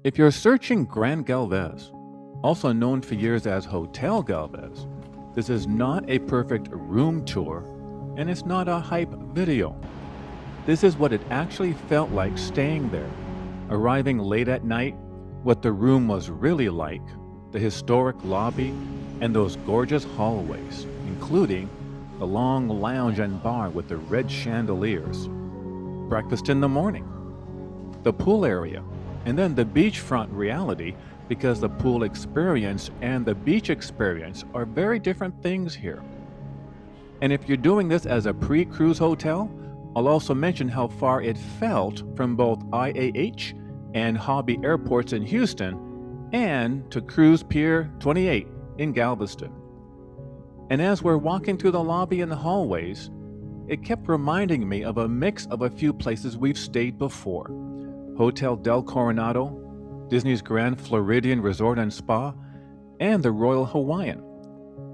If you're searching Grand Galvez, also known for years as Hotel Galvez, this is not a perfect room tour and it's not a hype video. This is what it actually felt like staying there, arriving late at night, what the room was really like, the historic lobby, and those gorgeous hallways, including the long lounge and bar with the red chandeliers, breakfast in the morning, the pool area, and then the beachfront reality, because the pool experience and the beach experience are very different things here. And if you're doing this as a pre-cruise hotel, I'll also mention how far it felt from both IAH and Hobby airports in Houston and to Cruise Pier 28 in Galveston. And as we're walking through the lobby and the hallways, it kept reminding me of a mix of a few places we've stayed before. Hotel Del Coronado, Disney's Grand Floridian Resort and Spa, and the Royal Hawaiian,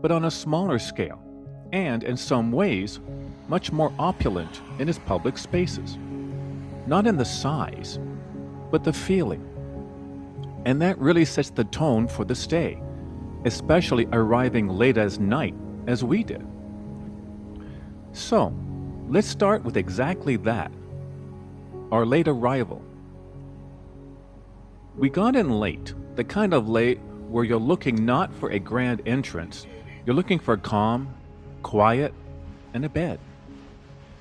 but on a smaller scale, and in some ways, much more opulent in its public spaces. Not in the size, but the feeling. And that really sets the tone for the stay, especially arriving late as night, as we did. So, let's start with exactly that, our late arrival. We got in late, the kind of late where you're looking not for a grand entrance, you're looking for calm, quiet, and a bed.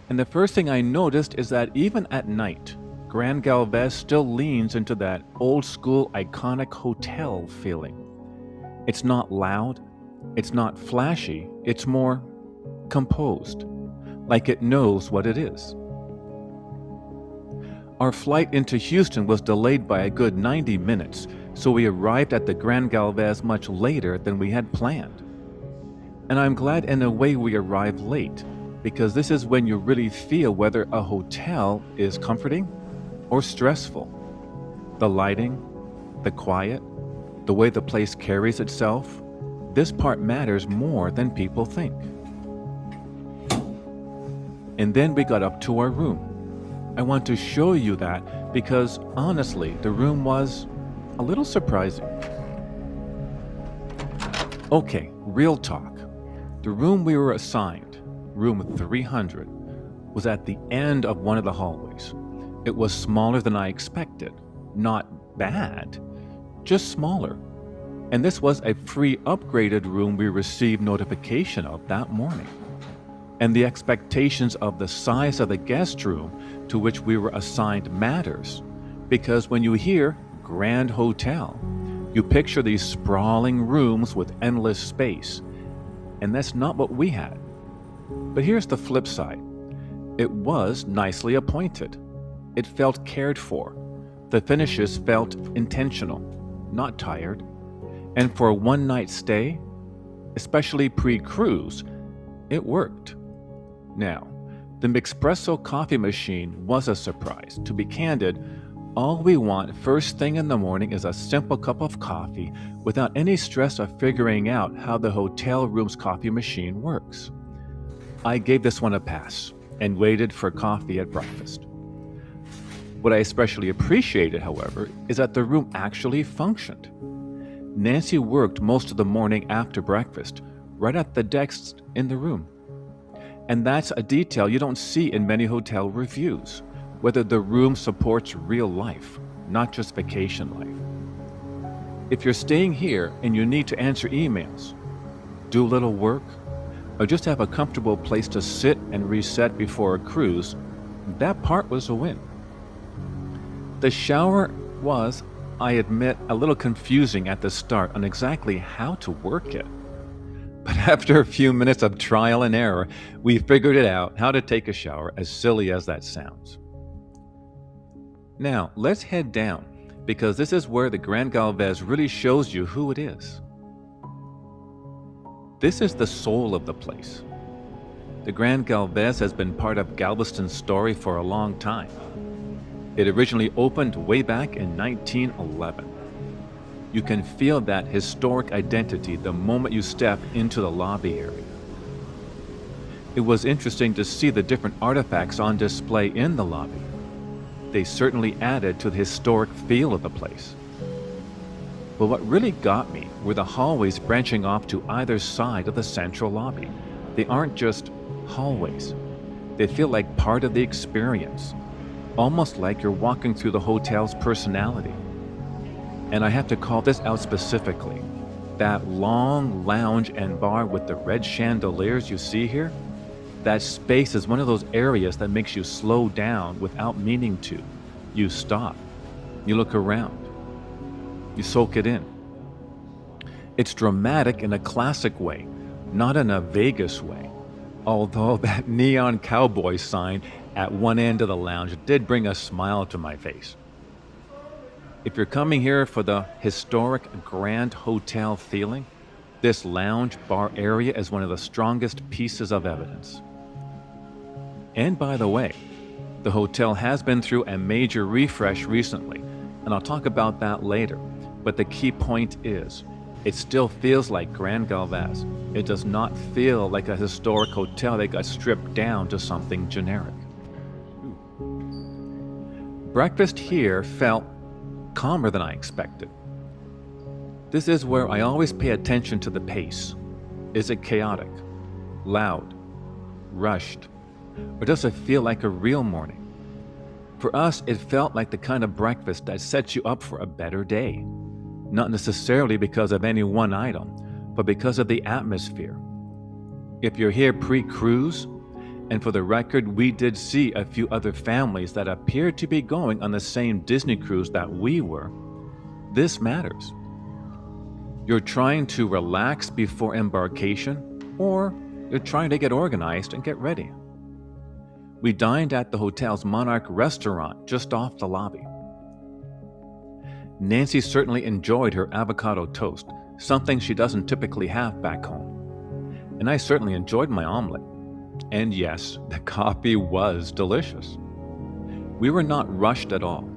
And the first thing I noticed is that even at night, Grand Galvez still leans into that old school iconic hotel feeling. It's not loud, it's not flashy, it's more composed, like it knows what it is. Our flight into Houston was delayed by a good 90 minutes, so we arrived at the Grand Galvez much later than we had planned. And I'm glad in a way we arrived late, because this is when you really feel whether a hotel is comforting or stressful. The lighting, the quiet, the way the place carries itself, this part matters more than people think. And then we got up to our room. I want to show you that because, honestly, the room was a little surprising. Okay, real talk. The room we were assigned, room 300, was at the end of one of the hallways. It was smaller than I expected. Not bad, just smaller. And this was a free upgraded room we received notification of that morning. And the expectations of the size of the guest room to which we were assigned matters, because when you hear Grand Hotel, you picture these sprawling rooms with endless space, and that's not what we had. But here's the flip side. It was nicely appointed. It felt cared for. The finishes felt intentional, not tired. And for a one-night stay, especially pre-cruise, it worked. Now, the Mixpresso coffee machine was a surprise. To be candid, all we want first thing in the morning is a simple cup of coffee without any stress of figuring out how the hotel room's coffee machine works. I gave this one a pass and waited for coffee at breakfast. What I especially appreciated, however, is that the room actually functioned. Nancy worked most of the morning after breakfast, right at the desk in the room. And that's a detail you don't see in many hotel reviews, whether the room supports real life, not just vacation life. If you're staying here and you need to answer emails, do a little work, or just have a comfortable place to sit and reset before a cruise, that part was a win. The shower was, I admit, a little confusing at the start on exactly how to work it. But after a few minutes of trial and error, we figured it out how to take a shower, as silly as that sounds. Now, let's head down, because this is where the Grand Galvez really shows you who it is. This is the soul of the place. The Grand Galvez has been part of Galveston's story for a long time. It originally opened way back in 1911. You can feel that historic identity the moment you step into the lobby area. It was interesting to see the different artifacts on display in the lobby. They certainly added to the historic feel of the place. But what really got me were the hallways branching off to either side of the central lobby. They aren't just hallways. They feel like part of the experience, almost like you're walking through the hotel's personality. And I have to call this out specifically. That long lounge and bar with the red chandeliers you see here, that space is one of those areas that makes you slow down without meaning to. You stop. You look around. You soak it in. It's dramatic in a classic way, not in a Vegas way. Although that neon cowboy sign at one end of the lounge did bring a smile to my face. If you're coming here for the historic Grand Hotel feeling, this lounge bar area is one of the strongest pieces of evidence. And by the way, the hotel has been through a major refresh recently, and I'll talk about that later. But the key point is, it still feels like Grand Galvez. It does not feel like a historic hotel that got stripped down to something generic. Breakfast here felt calmer than I expected. This is where I always pay attention to the pace. Is it chaotic, loud, rushed, or does it feel like a real morning? For us, it felt like the kind of breakfast that sets you up for a better day. Not necessarily because of any one item, but because of the atmosphere. If you're here pre-cruise, and for the record, we did see a few other families that appeared to be going on the same Disney cruise that we were, this matters. You're trying to relax before embarkation, or you're trying to get organized and get ready. We dined at the hotel's Monarch Restaurant just off the lobby. Nancy certainly enjoyed her avocado toast, something she doesn't typically have back home. And I certainly enjoyed my omelet. And yes, the coffee was delicious. We were not rushed at all.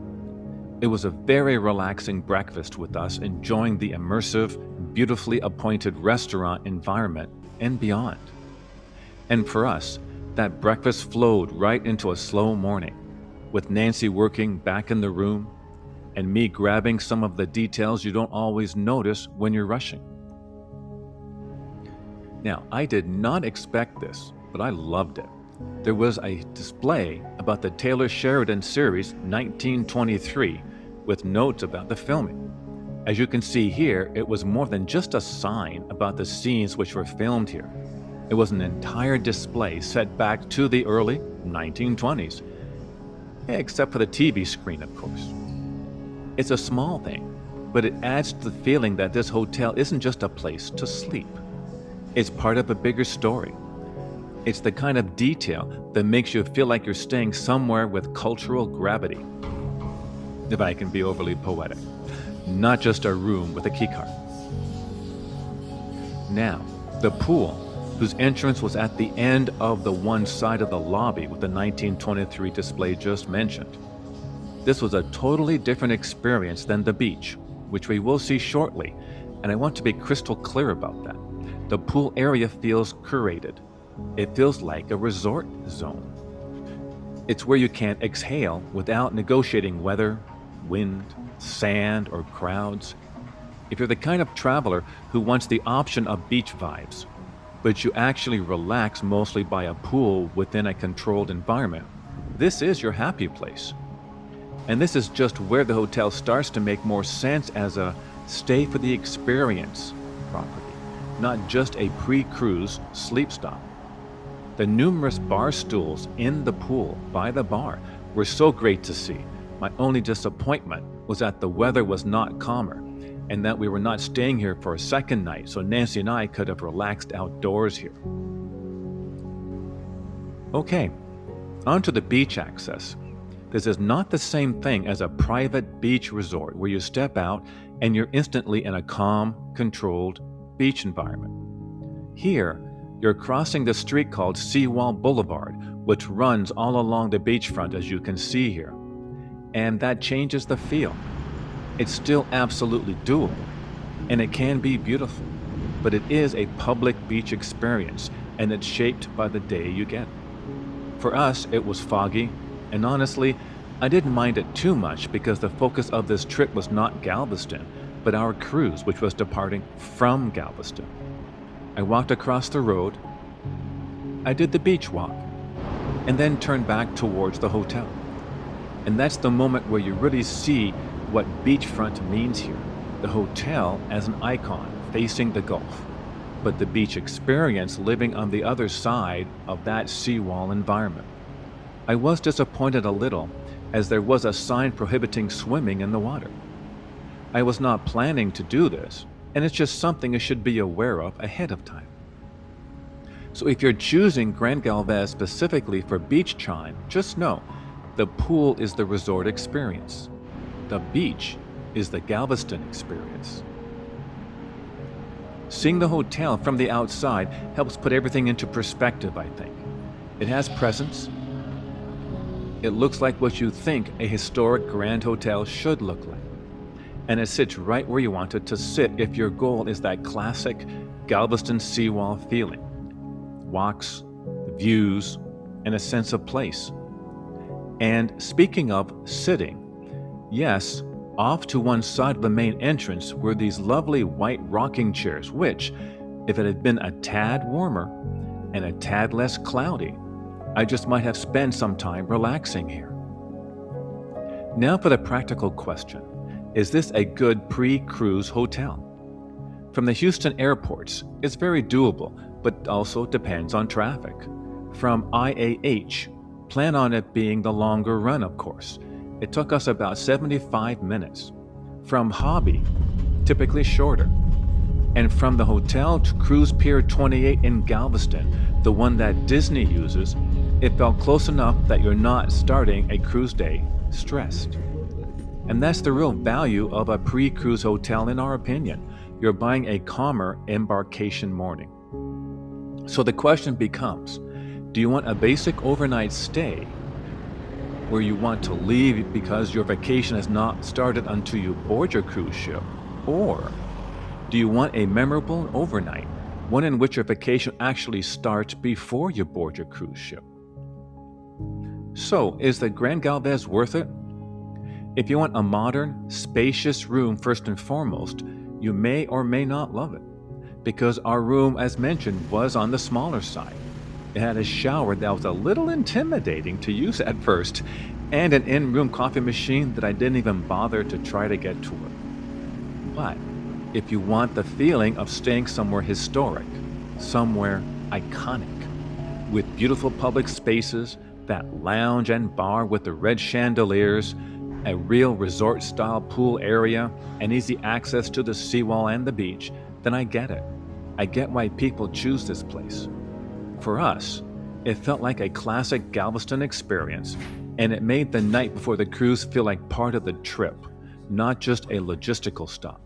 It was a very relaxing breakfast with us enjoying the immersive, beautifully appointed restaurant environment and beyond. And for us, that breakfast flowed right into a slow morning, with Nancy working back in the room and me grabbing some of the details you don't always notice when you're rushing. Now, I did not expect this, but I loved it. There was a display about the Taylor Sheridan series 1923 with notes about the filming. As you can see here, it was more than just a sign about the scenes which were filmed here. It was an entire display set back to the early 1920s, except for the TV screen, of course. It's a small thing, but it adds to the feeling that this hotel isn't just a place to sleep. It's part of a bigger story. It's the kind of detail that makes you feel like you're staying somewhere with cultural gravity, if I can be overly poetic, not just a room with a keycard. Now, the pool, whose entrance was at the end of the one side of the lobby with the 1923 display just mentioned. This was a totally different experience than the beach, which we will see shortly, and I want to be crystal clear about that. The pool area feels curated. It feels like a resort zone. It's where you can't exhale without negotiating weather, wind, sand, or crowds. If you're the kind of traveler who wants the option of beach vibes, but you actually relax mostly by a pool within a controlled environment, this is your happy place. And this is just where the hotel starts to make more sense as a stay for the experience property, not just a pre-cruise sleep stop. The numerous bar stools in the pool by the bar were so great to see. My only disappointment was that the weather was not calmer and that we were not staying here for a second night, so Nancy and I could have relaxed outdoors here. Okay, on to the beach access. This is not the same thing as a private beach resort where you step out and you're instantly in a calm, controlled beach environment. Here, you're crossing the street called Seawall Boulevard, which runs all along the beachfront as you can see here. And that changes the feel. It's still absolutely doable, and it can be beautiful, but it is a public beach experience, and it's shaped by the day you get. For us, it was foggy, and honestly, I didn't mind it too much because the focus of this trip was not Galveston, but our cruise, which was departing from Galveston. I walked across the road, I did the beach walk, and then turned back towards the hotel. And that's the moment where you really see what beachfront means here. The hotel as an icon facing the Gulf, but the beach experience living on the other side of that seawall environment. I was disappointed a little, as there was a sign prohibiting swimming in the water. I was not planning to do this, and it's just something you should be aware of ahead of time. So if you're choosing Grand Galvez specifically for beach chime, just know the pool is the resort experience. The beach is the Galveston experience. Seeing the hotel from the outside helps put everything into perspective, I think. It has presence. It looks like what you think a historic grand hotel should look like. And it sits right where you want it to sit if your goal is that classic Galveston seawall feeling. Walks, views, and a sense of place. And speaking of sitting, yes, off to one side of the main entrance were these lovely white rocking chairs, which, if it had been a tad warmer and a tad less cloudy, I just might have spent some time relaxing here. Now for the practical question. Is this a good pre-cruise hotel? From the Houston airports, it's very doable, but also depends on traffic. From IAH, plan on it being the longer run, of course. It took us about 75 minutes. From Hobby, typically shorter. And from the hotel to Cruise Pier 28 in Galveston, the one that Disney uses, it felt close enough that you're not starting a cruise day stressed. And that's the real value of a pre-cruise hotel in our opinion. You're buying a calmer embarkation morning. So the question becomes, do you want a basic overnight stay where you want to leave because your vacation has not started until you board your cruise ship? Or do you want a memorable overnight, one in which your vacation actually starts before you board your cruise ship? So, is the Grand Galvez worth it? If you want a modern, spacious room first and foremost, you may or may not love it, because our room, as mentioned, was on the smaller side. It had a shower that was a little intimidating to use at first, and an in-room coffee machine that I didn't even bother to try to get to it. But if you want the feeling of staying somewhere historic, somewhere iconic, with beautiful public spaces, that lounge and bar with the red chandeliers, a real resort-style pool area, and easy access to the seawall and the beach, then I get it. I get why people choose this place. For us, it felt like a classic Galveston experience, and it made the night before the cruise feel like part of the trip, not just a logistical stop.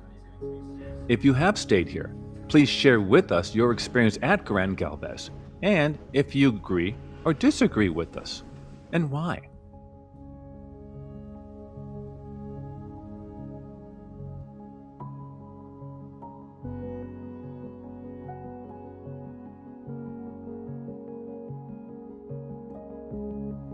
If you have stayed here, please share with us your experience at Grand Galvez, and if you agree or disagree with us, and why.